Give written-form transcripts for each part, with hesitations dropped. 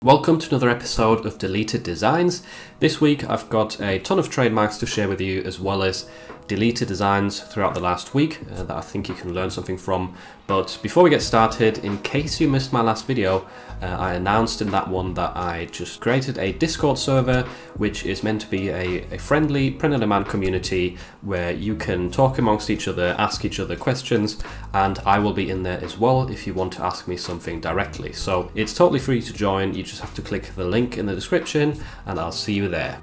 Welcome to another episode of Deleted Designs. This week I've got a ton of trademarks to share with you, as well as deleted designs throughout the last week that I think you can learn something from. But before we get started, in case you missed my last video, I announced in that one that I just created a Discord server, which is meant to be a friendly print-on-demand community where you can talk amongst each other, ask each other questions, and I will be in there as well if you want to ask me something directly. So it's totally free to join. You just have to click the link in the description and I'll see you there.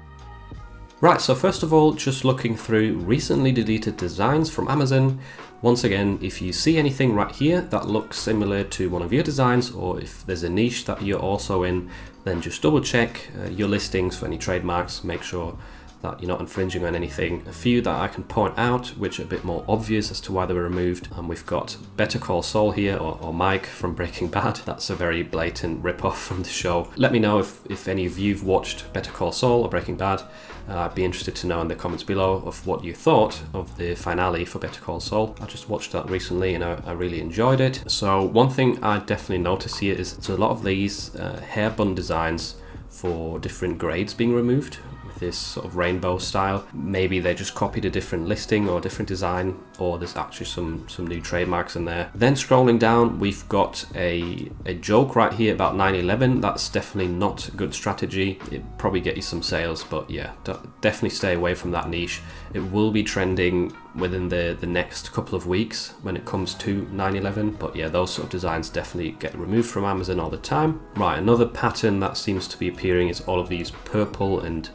Right, so first of all, just looking through recently deleted designs from Amazon. Once again, if you see anything right here that looks similar to one of your designs, or if there's a niche that you're also in, then just double check your listings for any trademarks, make sure that you're not infringing on anything. A few that I can point out which are a bit more obvious as to why they were removed. And we've got Better Call Saul here, or Mike from Breaking Bad. That's a very blatant rip-off from the show. Let me know if any of you've watched Better Call Saul or Breaking Bad. I'd be interested to know in the comments below of what you thought of the finale for Better Call Saul. I just watched that recently and I really enjoyed it. So one thing I definitely notice here is there's a lot of these hair bun designs for different grades being removed with this sort of rainbow style. Maybe they just copied a different listing or a different design, or there's actually some new trademarks in there. Then scrolling down, we've got a joke right here about 9/11. That's definitely not a good strategy. It'd probably get you some sales, but yeah, definitely stay away from that niche. It will be trending within the next couple of weeks when it comes to 9/11, but yeah, those sort of designs definitely get removed from Amazon all the time. Right, another pattern that seems to be appearing is all of these purple and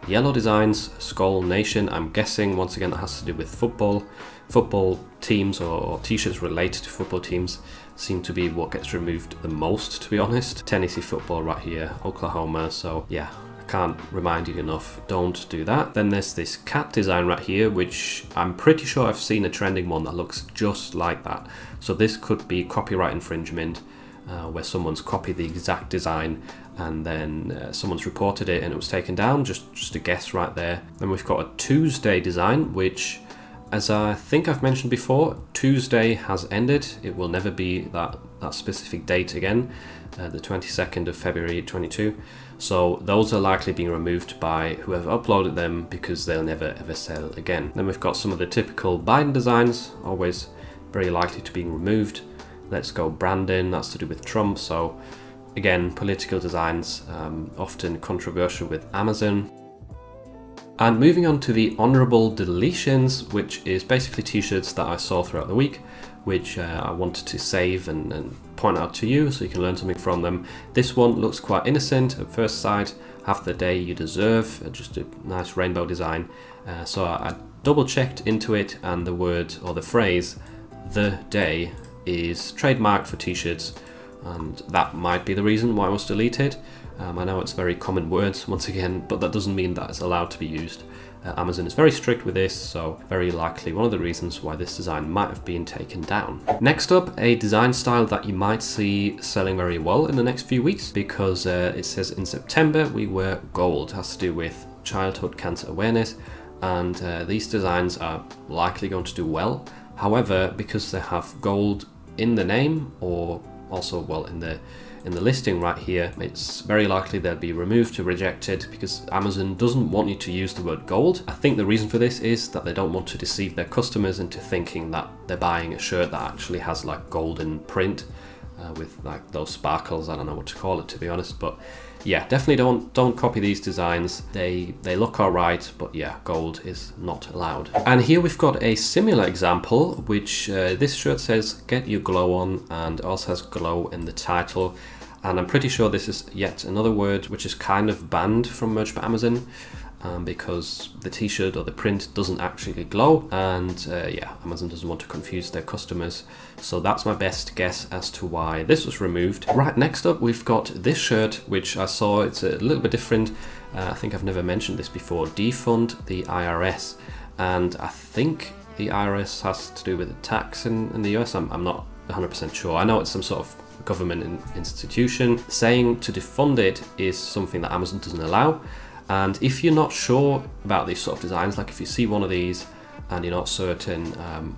yellow designs. Skull Nation, I'm guessing once again that has to do with football teams, or t-shirts related to football teams seem to be what gets removed the most, to be honest. Tennessee football right here, Oklahoma, so yeah, can't remind you enough, don't do that. Then there's this cat design right here, which I'm pretty sure I've seen a trending one that looks just like that. So this could be copyright infringement, where someone's copied the exact design and then someone's reported it and it was taken down. Just a guess right there. Then we've got a Tuesday design, which, as I think I've mentioned before, Tuesday has ended. It will never be that specific date again, the 22nd of February 22. So those are likely being removed by whoever uploaded them, because they'll never ever sell again. Then we've got some of the typical Biden designs, always very likely to be removed. Let's Go Brandon, that's to do with Trump. So again, political designs, often controversial with Amazon. And moving on to the honorable deletions, which is basically t-shirts that I saw throughout the week, which I wanted to save and point out to you so you can learn something from them. This one looks quite innocent at first sight. Have the Day You Deserve, just a nice rainbow design. So I double checked into it, and the word or the phrase "the day" is trademarked for t-shirts, and that might be the reason why it was deleted. I know it's very common words once again, but that doesn't mean that it's allowed to be used. Amazon is very strict with this, so very likely one of the reasons why this design might have been taken down. Next up, a design style that you might see selling very well in the next few weeks, because it says in September we wear gold. It has to do with childhood cancer awareness, and these designs are likely going to do well. However, because they have gold in the name, or also, well, in the listing right here, it's very likely they'll be removed or rejected, because Amazon doesn't want you to use the word gold. I think the reason for this is that they don't want to deceive their customers into thinking that they're buying a shirt that actually has like golden print with like those sparkles. I don't know what to call it, to be honest, but yeah, definitely don't copy these designs. They look alright, but yeah, gold is not allowed. And here we've got a similar example, which this shirt says "Get Your Glow On" and also has "glow" in the title. And I'm pretty sure this is yet another word which is kind of banned from merch by Amazon, because the t-shirt or the print doesn't actually glow, and yeah, Amazon doesn't want to confuse their customers. So that's my best guess as to why this was removed. Right, next up we've got this shirt, which I saw, it's a little bit different. I think I've never mentioned this before. Defund the IRS, and I think the IRS has to do with the tax in the US. I'm not 100% sure. I know it's some sort of government institution. Saying to defund it is something that Amazon doesn't allow. And if you're not sure about these sort of designs, like if you see one of these and you're not certain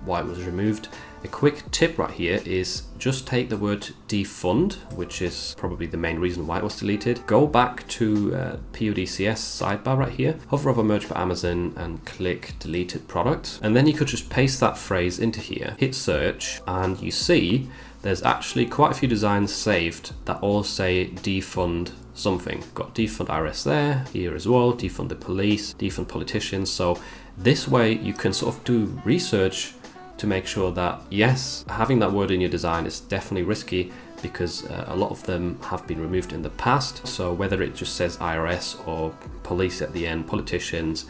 why it was removed, A quick tip right here is just take the word defund, which is probably the main reason why it was deleted. Go back to PODCS sidebar right here, hover over Merged by Amazon and click deleted product. And then you could just paste that phrase into here, hit search, and you see there's actually quite a few designs saved that all say defund something. Got defund IRS there, here as well, defund the police, defund politicians. So this way you can sort of do research to make sure that, yes, having that word in your design is definitely risky because a lot of them have been removed in the past. So whether it just says IRS or police at the end, politicians,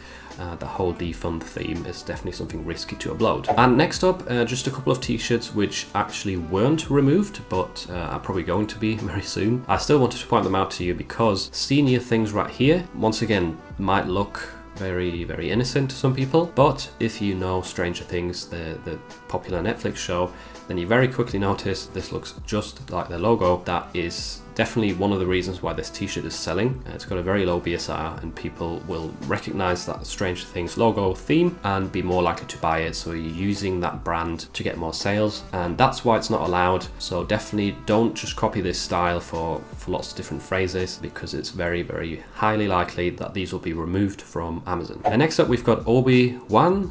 the whole defund theme is definitely something risky to upload. And next up, just a couple of t-shirts which actually weren't removed, but are probably going to be very soon. I still wanted to point them out to you because senior things right here, once again, might look very, very innocent to some people, but if you know Stranger Things, the popular Netflix show, then you very quickly notice this looks just like the logo. That is definitely one of the reasons why this t-shirt is selling. It's got a very low BSR and people will recognize that Stranger Things logo theme and be more likely to buy it. So you're using that brand to get more sales, and that's why it's not allowed. So definitely don't just copy this style for lots of different phrases, because it's very, very highly likely that these will be removed from Amazon. And next up we've got Obi-Wan,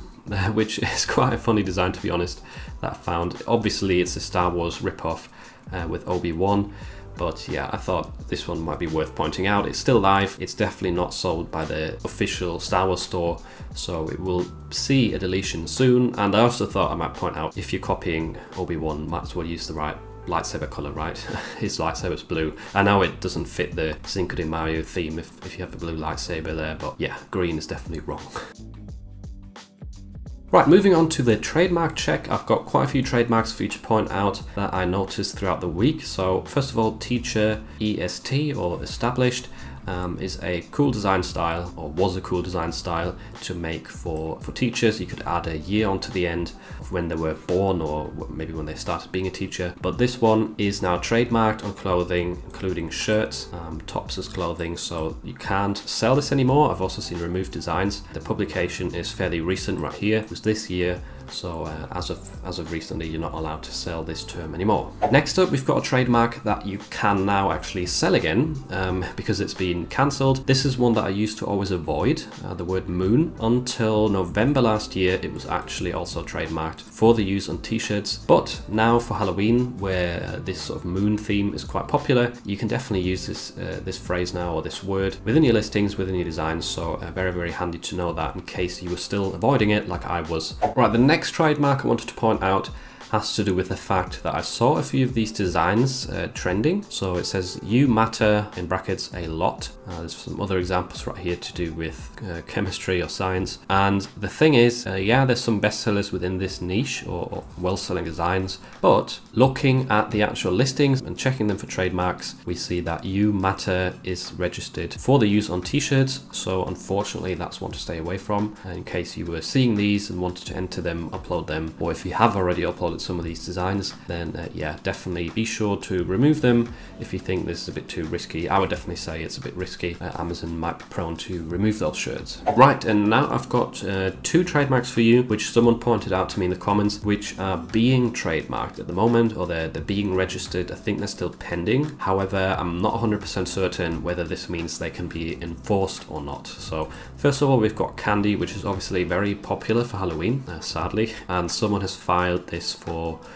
which is quite a funny design, to be honest, that I found. Obviously it's a Star Wars ripoff with Obi-Wan, but yeah, I thought this one might be worth pointing out. It's still live, it's definitely not sold by the official Star Wars store, so it will see a deletion soon. And I also thought I might point out, if you're copying Obi-Wan, might as well use the right lightsaber color, right? His lightsaber's blue. I know it doesn't fit the Cinco de Mayo theme if you have the blue lightsaber there, but yeah, green is definitely wrong. Right, moving on to the trademark check. I've got quite a few trademarks for you to point out that I noticed throughout the week. So first of all, Teacher EST, or established, is a cool design style, or was a cool design style to make for teachers. You could add a year onto the end of when they were born, or maybe when they started being a teacher. But this one is now trademarked on clothing, including shirts, tops as clothing, so you can't sell this anymore. I've also seen removed designs. The publication is fairly recent right here. It was this year. So as of recently, you're not allowed to sell this term anymore. Next up, we've got a trademark that you can now actually sell again because it's been cancelled. This is one that I used to always avoid, the word moon. Until November last year, it was actually also trademarked for the use on t-shirts. But now for Halloween, where this sort of moon theme is quite popular, you can definitely use this phrase now, or this word, within your listings, within your designs. So very, very handy to know that in case you were still avoiding it like I was. Right, the next trademark I wanted to point out has to do with the fact that I saw a few of these designs trending. So it says "you matter" in brackets a lot. There's some other examples right here to do with chemistry or science. And the thing is, yeah, there's some bestsellers within this niche, or well-selling designs, but looking at the actual listings and checking them for trademarks, we see that "you matter" is registered for the use on t-shirts. So unfortunately, that's one to stay away from. In case you were seeing these and wanted to enter them, upload them, or if you have already uploaded some of these designs, then yeah, definitely be sure to remove them if you think this is a bit too risky. I would definitely say it's a bit risky. Amazon might be prone to remove those shirts. Right, and now I've got two trademarks for you, which someone pointed out to me in the comments, which are being trademarked at the moment, or they're being registered. I think they're still pending. However, I'm not 100% certain whether this means they can be enforced or not. So first of all, we've got candy, which is obviously very popular for Halloween, sadly, and someone has filed this for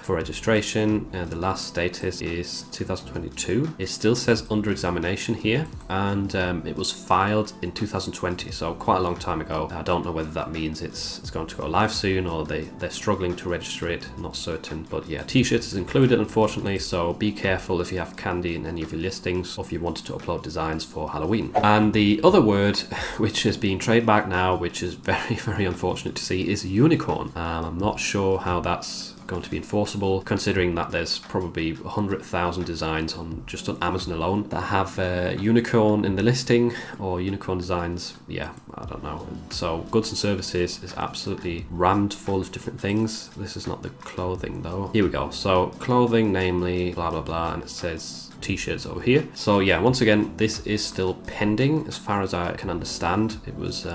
registration. The last status is 2022. It still says under examination here, and it was filed in 2020, so quite a long time ago. I don't know whether that means it's going to go live soon, or they're struggling to register it, not certain. But yeah, t-shirts is included, unfortunately, so be careful if you have candy in any of your listings, or if you wanted to upload designs for Halloween. And the other word, which is being trademarked now, which is very, very unfortunate to see, is unicorn. I'm not sure how that's going to be enforceable, considering that there's probably 100,000 designs on Amazon alone that have unicorn in the listing, or unicorn designs. Yeah, I don't know. So goods and services is absolutely rammed full of different things. This is not the clothing though. Here we go. So clothing, namely blah blah blah, and it says t-shirts over here. So yeah, once again, this is still pending as far as I can understand. It was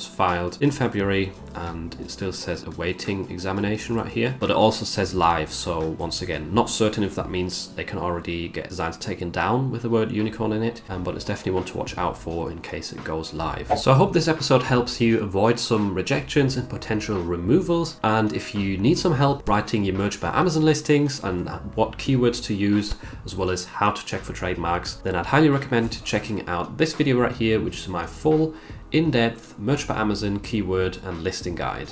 filed in February and it still says awaiting examination right here, but it also says live. So once again, not certain if that means they can already get designs taken down with the word unicorn in it, but it's definitely one to watch out for in case it goes live. So I hope this episode helps you avoid some rejections and potential removals. And if you need some help writing your Merch by Amazon listings and what keywords to use, as well as how to check for trademarks, then I'd highly recommend checking out this video right here, which is my full in-depth Merch by Amazon keyword and listing guide.